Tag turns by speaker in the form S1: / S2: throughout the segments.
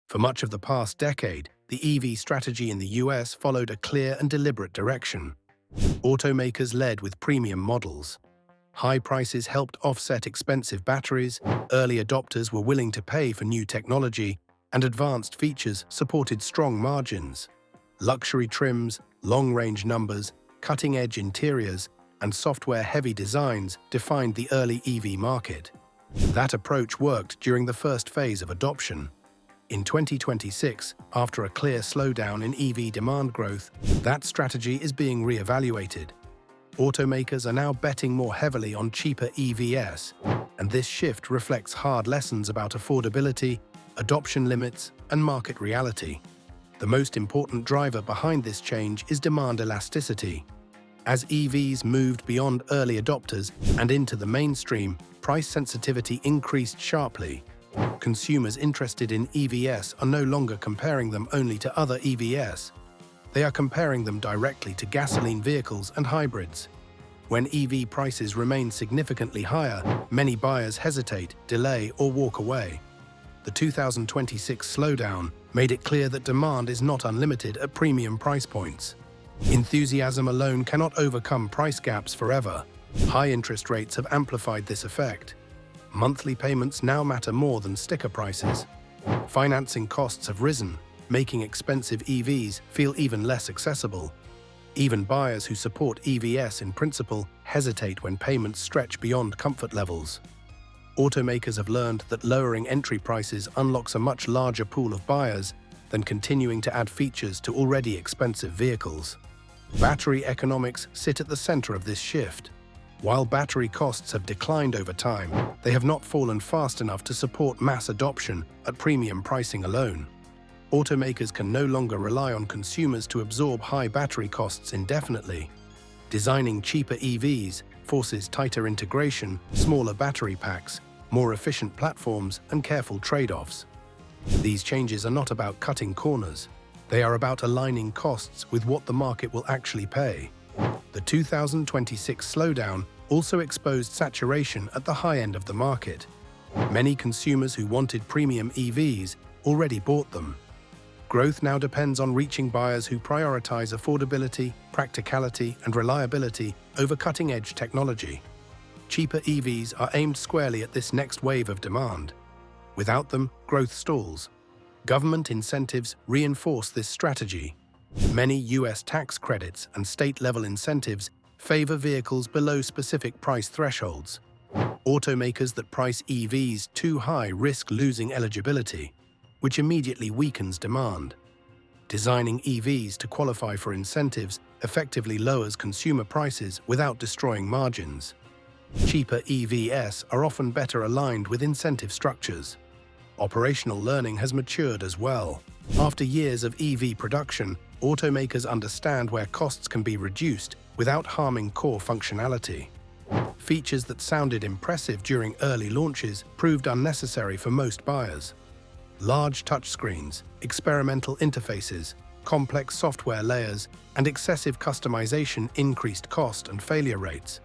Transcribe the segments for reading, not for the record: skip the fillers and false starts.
S1: For much of the past decade, the EV strategy in the US followed a clear and deliberate direction. Automakers led with premium models. High prices helped offset expensive batteries, early adopters were willing to pay for new technology, and advanced features supported strong margins. Luxury trims, long-range numbers, cutting-edge interiors, and software-heavy designs defined the early EV market. That approach worked during the first phase of adoption. In 2026, after a clear slowdown in EV demand growth, that strategy is being re-evaluated. Automakers are now betting more heavily on cheaper EVs, and this shift reflects hard lessons about affordability, adoption limits, and market reality. The most important driver behind this change is demand elasticity. As EVs moved beyond early adopters and into the mainstream, price sensitivity increased sharply. Consumers interested in EVs are no longer comparing them only to other EVs. They are comparing them directly to gasoline vehicles and hybrids. When EV prices remain significantly higher, many buyers hesitate, delay, or walk away. The 2026 slowdown made it clear that demand is not unlimited at premium price points. Enthusiasm alone cannot overcome price gaps forever. High interest rates have amplified this effect. Monthly payments now matter more than sticker prices. Financing costs have risen, making expensive EVs feel even less accessible. Even buyers who support EVs in principle hesitate when payments stretch beyond comfort levels. Automakers have learned that lowering entry prices unlocks a much larger pool of buyers than continuing to add features to already expensive vehicles. Battery economics sit at the center of this shift. While battery costs have declined over time, they have not fallen fast enough to support mass adoption at premium pricing alone. Automakers can no longer rely on consumers to absorb high battery costs indefinitely. Designing cheaper EVs forces tighter integration, smaller battery packs, more efficient platforms, and careful trade-offs. These changes are not about cutting corners. They are about aligning costs with what the market will actually pay. The 2026 slowdown also exposed saturation at the high end of the market. Many consumers who wanted premium EVs already bought them. Growth now depends on reaching buyers who prioritize affordability, practicality, and reliability over cutting-edge technology. Cheaper EVs are aimed squarely at this next wave of demand. Without them, growth stalls. Government incentives reinforce this strategy. Many US tax credits and state-level incentives favor vehicles below specific price thresholds. Automakers that price EVs too high risk losing eligibility, which immediately weakens demand. Designing EVs to qualify for incentives effectively lowers consumer prices without destroying margins. Cheaper EVs are often better aligned with incentive structures. Operational learning has matured as well. After years of EV production, automakers understand where costs can be reduced without harming core functionality. Features that sounded impressive during early launches proved unnecessary for most buyers. Large touchscreens, experimental interfaces, complex software layers, and excessive customization increased cost and failure rates.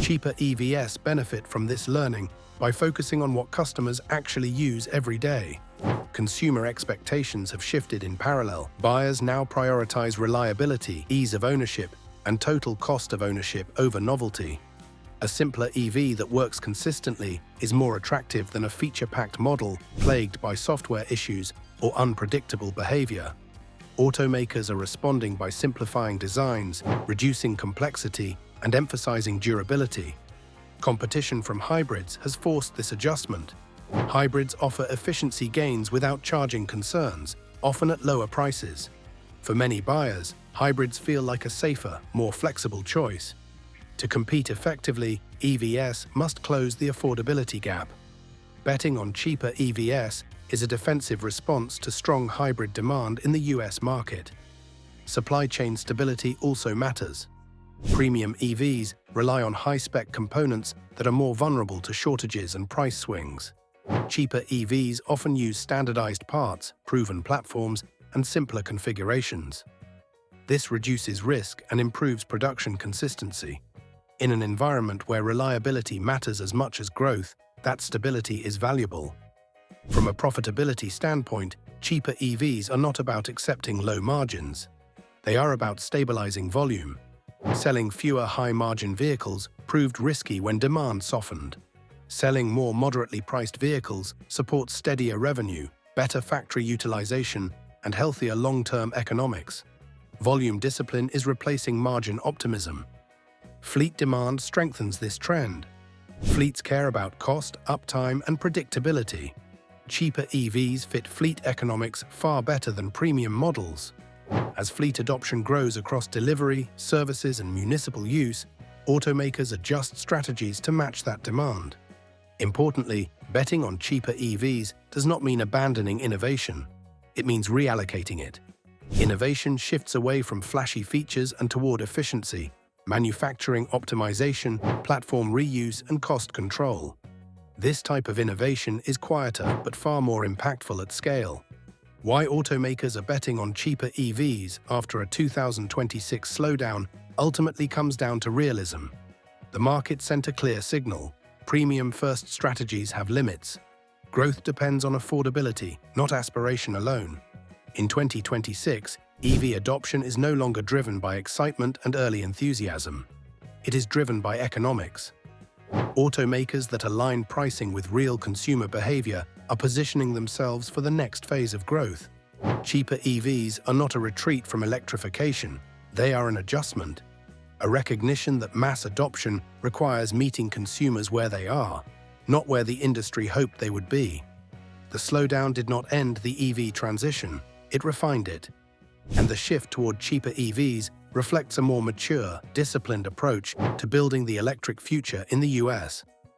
S1: Cheaper EVs benefit from this learning by focusing on what customers actually use every day. Consumer expectations have shifted in parallel. Buyers now prioritize reliability, ease of ownership, and total cost of ownership over novelty. A simpler EV that works consistently is more attractive than a feature-packed model plagued by software issues or unpredictable behavior. Automakers are responding by simplifying designs, reducing complexity, and emphasizing durability. Competition from hybrids has forced this adjustment. Hybrids offer efficiency gains without charging concerns, often at lower prices. For many buyers, hybrids feel like a safer, more flexible choice. To compete effectively, EVs must close the affordability gap. Betting on cheaper EVs is a defensive response to strong hybrid demand in the US market. Supply chain stability also matters. Premium EVs rely on high-spec components that are more vulnerable to shortages and price swings. Cheaper EVs often use standardized parts, proven platforms, and simpler configurations. This reduces risk and improves production consistency. In an environment where reliability matters as much as growth, that stability is valuable. From a profitability standpoint, cheaper EVs are not about accepting low margins. They are about stabilizing volume. Selling fewer high-margin vehicles proved risky when demand softened. Selling more moderately priced vehicles supports steadier revenue, better factory utilization, and healthier long-term economics. Volume discipline is replacing margin optimism. Fleet demand strengthens this trend. Fleets care about cost, uptime, and predictability. Cheaper EVs fit fleet economics far better than premium models. As fleet adoption grows across delivery, services, and municipal use, automakers adjust strategies to match that demand. Importantly, betting on cheaper EVs does not mean abandoning innovation. It means reallocating it. Innovation shifts away from flashy features and toward efficiency, manufacturing optimization, platform reuse, and cost control. This type of innovation is quieter but far more impactful at scale. Why automakers are betting on cheaper EVs after a 2026 slowdown ultimately comes down to realism. The market sent a clear signal. Premium-first strategies have limits. Growth depends on affordability, not aspiration alone. In 2026, EV adoption is no longer driven by excitement and early enthusiasm. It is driven by economics. Automakers that align pricing with real consumer behavior are positioning themselves for the next phase of growth. Cheaper EVs are not a retreat from electrification. They are an adjustment. A recognition that mass adoption requires meeting consumers where they are, not where the industry hoped they would be. The slowdown did not end the EV transition, it refined it. And the shift toward cheaper EVs reflects a more mature, disciplined approach to building the electric future in the US.